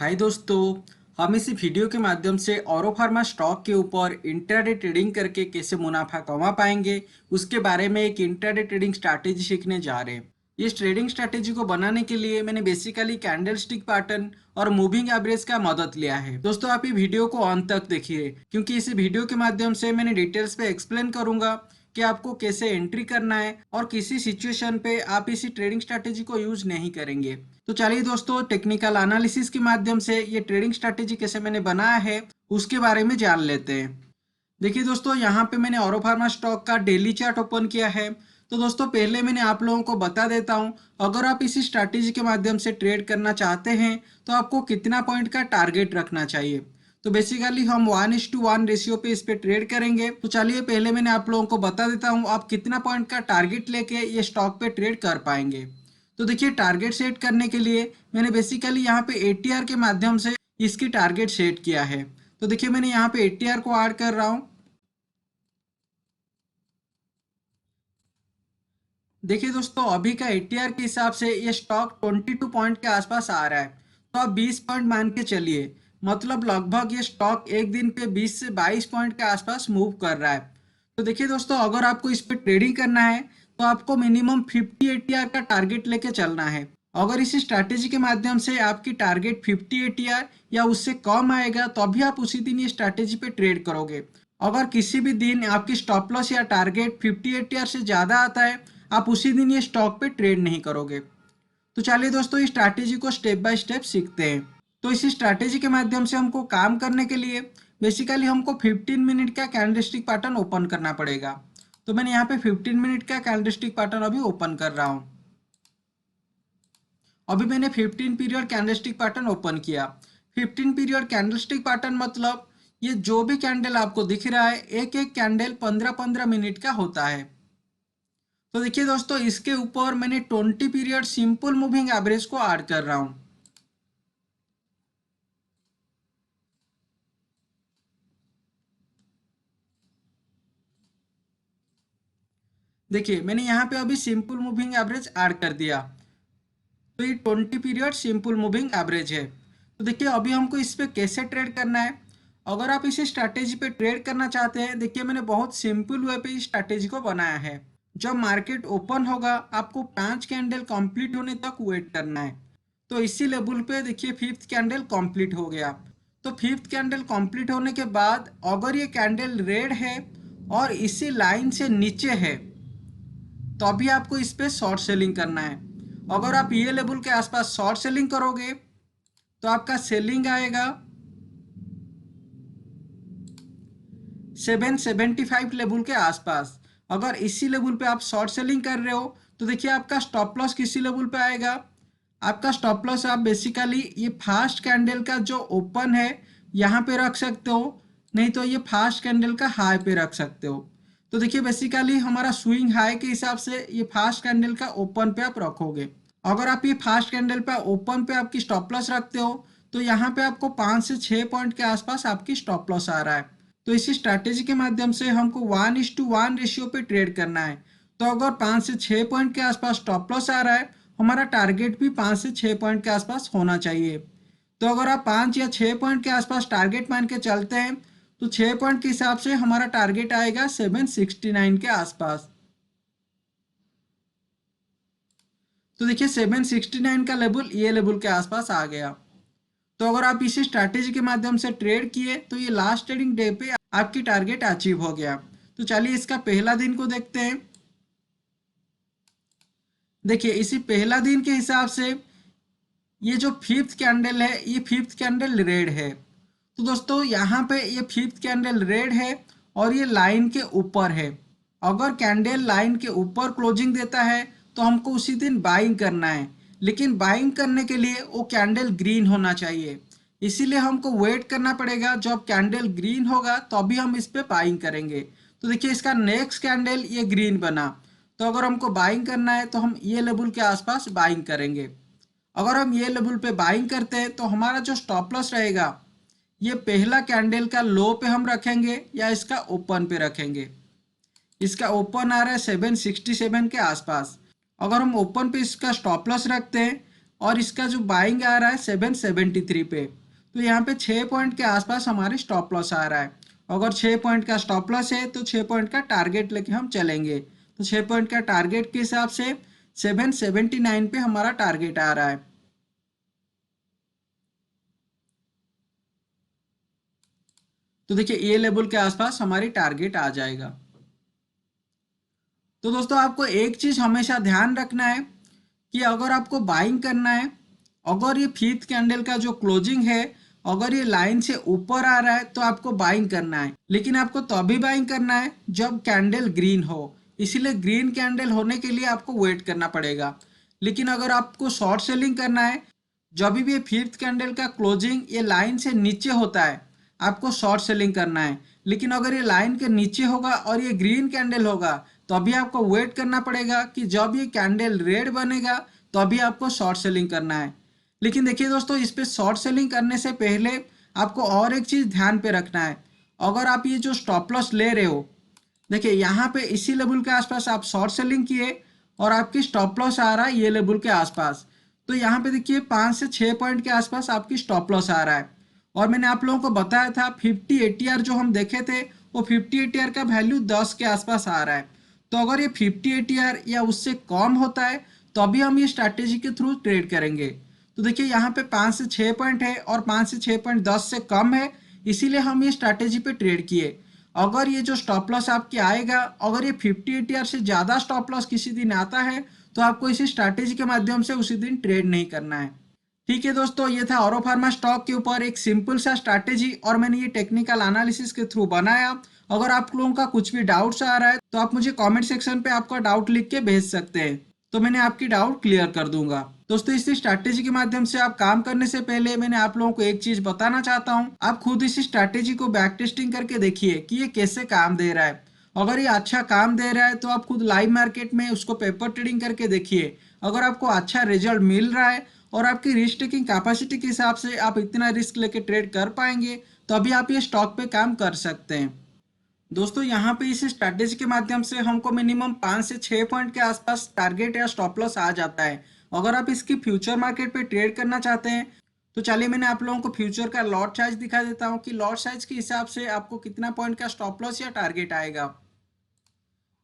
हाय दोस्तों। हम इस वीडियो के माध्यम से औरो फार्मा स्टॉक के ऊपर इंट्राडे ट्रेडिंग करके कैसे मुनाफा कमा पाएंगे उसके बारे में एक इंट्राडे ट्रेडिंग स्ट्रैटेजी सीखने जा रहे हैं। इस ट्रेडिंग स्ट्रैटेजी को बनाने के लिए मैंने बेसिकली कैंडल स्टिक पैटर्न और मूविंग एवरेज का मदद लिया है। दोस्तों आप ये वीडियो को अंत तक देखिए क्योंकि इस वीडियो के माध्यम से मैंने डिटेल्स पे एक्सप्लेन करूंगा कि आपको कैसे एंट्री करना है और किसी सिचुएशन पे आप इसी ट्रेडिंग स्ट्रैटेजी को यूज नहीं करेंगे। तो चलिए दोस्तों टेक्निकल एनालिसिस के माध्यम से ये ट्रेडिंग स्ट्रैटेजी कैसे मैंने बनाया है उसके बारे में जान लेते हैं। देखिए दोस्तों यहाँ पे मैंने औरो फार्मा स्टॉक का डेली चार्ट ओपन किया है। तो दोस्तों पहले मैंने आप लोगों को बता देता हूँ, अगर आप इसी स्ट्रैटेजी के माध्यम से ट्रेड करना चाहते हैं तो आपको कितना पॉइंट का टारगेट रखना चाहिए। तो बेसिकली हम 1:1 रेशियो पे इस पे ट्रेड करेंगे। तो चलिए पहले मैंने आप लोगों को बता देता हूँ आप कितना पॉइंट का टारगेट लेके ये स्टॉक पे ट्रेड कर पाएंगे। तो देखिए टारगेट सेट करने के लिए मैंने बेसिकली यहाँ पे एटीआर के माध्यम से इसकी टारगेट सेट किया है। तो देखिए मैंने यहाँ पे एटीआर को ऐड कर रहा हूँ। देखिए दोस्तों अभी का एटीआर के हिसाब से ये स्टॉक 22 पॉइंट के आसपास आ रहा है। तो आप 20 पॉइंट मान के चलिए, मतलब लगभग ये स्टॉक एक दिन पे 20 से 22 पॉइंट के आसपास मूव कर रहा है। तो देखिए दोस्तों अगर आपको इस पे ट्रेडिंग करना है तो आपको मिनिमम 50 एटीआर का टारगेट लेके चलना है। अगर इसी स्ट्रैटेजी के माध्यम से आपकी टारगेट 50 एटीआर या उससे कम आएगा तो अभी आप उसी दिन ये स्ट्रैटेजी पे ट्रेड करोगे। अगर किसी भी दिन आपकी स्टॉप लॉस या टारगेट 50 एटीआर से ज़्यादा आता है आप उसी दिन ये स्टॉक पे ट्रेड नहीं करोगे। तो चलिए दोस्तों इस स्ट्रैटेजी को स्टेप बाय स्टेप सीखते हैं। तो इसी स्ट्रैटेजी के माध्यम से हमको काम करने के लिए बेसिकली हमको 15 मिनट का कैंडलस्टिक पैटर्न ओपन करना पड़ेगा। तो मैंने यहाँ पे 15 मिनट का कैंडलस्टिक पैटर्न अभी ओपन कर रहा हूँ। अभी मैंने 15 पीरियड कैंडलस्टिक पैटर्न ओपन किया। 15 पीरियड कैंडलस्टिक पैटर्न मतलब ये जो भी कैंडल आपको दिख रहा है एक एक कैंडल 15-15 मिनट का होता है। तो देखिए दोस्तों इसके ऊपर मैंने 20 पीरियड सिंपल मूविंग एवरेज को ऐड कर रहा हूं। देखिए मैंने यहाँ पे अभी सिंपल मूविंग एवरेज ऐड कर दिया। तो ये 20 पीरियड सिंपल मूविंग एवरेज है। तो देखिए अभी हमको इस पे कैसे ट्रेड करना है। अगर आप इसी स्ट्रैटेजी पे ट्रेड करना चाहते हैं, देखिए मैंने बहुत सिंपल वे पे इस स्ट्रैटेजी को बनाया है। जब मार्केट ओपन होगा आपको 5 कैंडल कंप्लीट होने तक वेट करना है। तो इसी लेवल पे देखिए फिफ्थ कैंडल कंप्लीट हो गया। तो फिफ्थ कैंडल कंप्लीट होने के बाद अगर ये कैंडल रेड है और इसी लाइन से नीचे है तो अभी आपको इस पे शॉर्ट सेलिंग करना है। अगर आप ये लेवल के आसपास शॉर्ट सेलिंग करोगे तो आपका सेलिंग आएगा 775 लेवल के आसपास। अगर इसी लेवल पे आप शॉर्ट सेलिंग कर रहे हो तो देखिए आपका स्टॉप लॉस किसी लेवल पे आएगा। आपका स्टॉप लॉस आप बेसिकली ये फास्ट कैंडल का जो ओपन है यहाँ पे रख सकते हो, नहीं तो ये फास्ट कैंडल का हाई पे रख सकते हो। तो देखिए बेसिकली हमारा स्विंग हाई के हिसाब से ये फास्ट कैंडल का ओपन पे आप रखोगे। अगर आप ये फास्ट कैंडल पे ओपन पे आपकी स्टॉप लॉस रखते हो तो यहाँ पे आपको 5 से 6 पॉइंट के आसपास आपकी स्टॉप लॉस आ रहा है। तो इसी स्ट्रैटेजी के माध्यम से हमको 1:1 रेशियो पे ट्रेड करना है। तो अगर 5 से 6 पॉइंट के आसपास स्टॉप लॉस आ रहा है हमारा टारगेट भी 5 से 6 पॉइंट के आसपास होना चाहिए। तो अगर आप 5 या 6 पॉइंट के आसपास टारगेट मान के चलते हैं तो 6 पॉइंट के हिसाब से हमारा टारगेट आएगा 769 के आसपास। तो देखिए 769 का लेवल ये लेवल के आसपास आ गया। तो अगर आप इसी स्ट्रैटेजी के माध्यम से ट्रेड किए तो ये लास्ट ट्रेडिंग डे पे आपकी टारगेट अचीव हो गया। तो चलिए इसका पहला दिन को देखते हैं। देखिए इसी पहला दिन के हिसाब से ये जो फिफ्थ कैंडल है ये फिफ्थ कैंडल रेड है। तो दोस्तों यहाँ पे ये फिफ्थ कैंडल रेड है और ये लाइन के ऊपर है। अगर कैंडल लाइन के ऊपर क्लोजिंग देता है तो हमको उसी दिन बाइंग करना है, लेकिन बाइंग करने के लिए वो कैंडल ग्रीन होना चाहिए। इसीलिए हमको वेट करना पड़ेगा, जब कैंडल ग्रीन होगा तभी हम इस पे बाइंग करेंगे। तो देखिए इसका नेक्स्ट कैंडल ये ग्रीन बना। तो अगर हमको बाइंग करना है तो हम ये लेवल के आसपास बाइंग करेंगे। अगर हम ये लेवल पे बाइंग करते हैं तो हमारा जो स्टॉप लॉस रहेगा ये पहला कैंडल का लो पे हम रखेंगे या इसका ओपन पे रखेंगे। इसका ओपन आ रहा है 767 के आसपास। अगर हम ओपन पे इसका स्टॉप लॉस रखते हैं और इसका जो बाइंग आ रहा है 773 पे। तो यहाँ पे 6 पॉइंट के आसपास हमारे स्टॉप लॉस आ रहा है। अगर 6 पॉइंट का स्टॉप लॉस है तो 6 पॉइंट का टारगेट लेके हम चलेंगे। तो 6 पॉइंट का टारगेट के हिसाब से 779 पे हमारा टारगेट आ रहा है। तो देखिए ये लेवल के आसपास हमारी टारगेट आ जाएगा। तो दोस्तों आपको एक चीज हमेशा ध्यान रखना है कि अगर आपको बाइंग करना है, अगर ये फिफ्थ कैंडल का जो क्लोजिंग है अगर ये लाइन से ऊपर आ रहा है तो आपको बाइंग करना है, लेकिन आपको तभी बाइंग करना है जब कैंडल ग्रीन हो। इसीलिए ग्रीन कैंडल होने के लिए आपको वेट करना पड़ेगा। लेकिन अगर आपको शॉर्ट सेलिंग करना है, जब भी ये फिफ्थ कैंडल का क्लोजिंग ये लाइन से नीचे होता है आपको शॉर्ट सेलिंग करना है। लेकिन अगर ये लाइन के नीचे होगा और ये ग्रीन कैंडल होगा तो अभी आपको वेट करना पड़ेगा कि जब ये कैंडल रेड बनेगा तो अभी आपको शॉर्ट सेलिंग करना है। लेकिन देखिए दोस्तों इस पे शॉर्ट सेलिंग करने से पहले आपको और एक चीज़ ध्यान पे रखना है। अगर आप ये जो स्टॉप लॉस ले रहे हो, देखिए यहाँ पे इसी लेवल के आसपास आप शॉर्ट सेलिंग किए और आपकी स्टॉप लॉस आ रहा है ये लेवल के आसपास। तो यहाँ पे देखिए 5 से 6 पॉइंट के आसपास आपकी स्टॉप लॉस आ रहा है। और मैंने आप लोगों को बताया था 50 ATR जो हम देखे थे वो 50 ATR का वैल्यू 10 के आसपास आ रहा है। तो अगर ये 50 ATR या उससे कम होता है तो अभी हम ये स्ट्रैटेजी के थ्रू ट्रेड करेंगे। तो देखिए यहाँ पे 5 से 6 पॉइंट है और 5 से 6 पॉइंट 10 से कम है, इसीलिए हम ये स्ट्रैटेजी पे ट्रेड किए। अगर ये जो स्टॉप लॉस आपके आएगा, अगर ये 50 ATR से ज़्यादा स्टॉप लॉस किसी दिन आता है तो आपको इसी स्ट्रैटेजी के माध्यम से उसी दिन ट्रेड नहीं करना है। ठीक है दोस्तों, ये था औरो फार्मा स्टॉक के ऊपर एक सिंपल सा स्ट्रैटेजी और मैंने ये टेक्निकल एनालिसिस के थ्रू बनाया। अगर आप लोगों का कुछ भी डाउट्स आ रहा है तो आप मुझे कमेंट सेक्शन पे आपका डाउट लिख के भेज सकते हैं, तो मैंने आपकी डाउट क्लियर कर दूंगा। दोस्तों इस स्ट्रैटेजी के माध्यम से आप काम करने से पहले मैंने आप लोगों को एक चीज बताना चाहता हूँ, आप खुद इस स्ट्रैटेजी को बैक टेस्टिंग करके देखिए कि ये कैसे काम दे रहा है। अगर ये अच्छा काम दे रहा है तो आप खुद लाइव मार्केट में उसको पेपर ट्रेडिंग करके देखिए। अगर आपको अच्छा रिजल्ट मिल रहा है और आपकी रिस्क टेकिंग कैपेसिटी के हिसाब से आप इतना रिस्क लेके ट्रेड कर पाएंगे तो अभी आप ये स्टॉक पे काम कर सकते हैं। दोस्तों यहाँ पे इस स्ट्रैटेजी के माध्यम से हमको मिनिमम 5 से 6 पॉइंट के आसपास टारगेट या स्टॉप लॉस आ जाता है। अगर आप इसकी फ्यूचर मार्केट पे ट्रेड करना चाहते हैं तो चलिए मैंने आप लोगों को फ्यूचर का लॉट साइज दिखा देता हूँ कि लॉट साइज के हिसाब से आपको कितना पॉइंट का स्टॉप लॉस या टारगेट आएगा।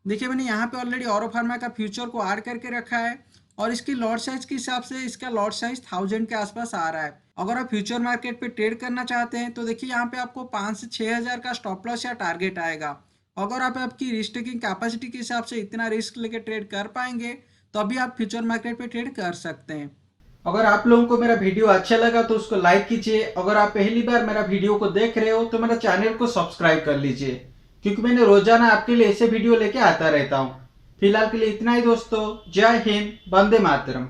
देखिए मैंने यहाँ पे ऑलरेडी औरो फार्मा का फ्यूचर को ऐड करके रखा है और इसकी लॉट साइज के हिसाब से इसका लॉट साइज 1000 के आसपास आ रहा है। अगर आप फ्यूचर मार्केट पे ट्रेड करना चाहते हैं तो देखिए यहाँ पे आपको 5 से 6000 का स्टॉप लॉस या टारगेट आएगा। अगर आप आपकी रिस्क टेकिंग कैपेसिटी के हिसाब से इतना रिस्क लेके ट्रेड कर पाएंगे तो अभी आप फ्यूचर मार्केट पे ट्रेड कर सकते हैं। अगर आप लोगों को मेरा वीडियो अच्छा लगा तो उसको लाइक कीजिए। अगर आप पहली बार मेरा वीडियो को देख रहे हो तो मेरा चैनल को सब्सक्राइब कर लीजिए, क्योंकि मैंने रोजाना आपके लिए ऐसे वीडियो लेके आता रहता हूँ। फिलहाल के लिए इतना ही दोस्तों, जय हिंद, वंदे मातरम।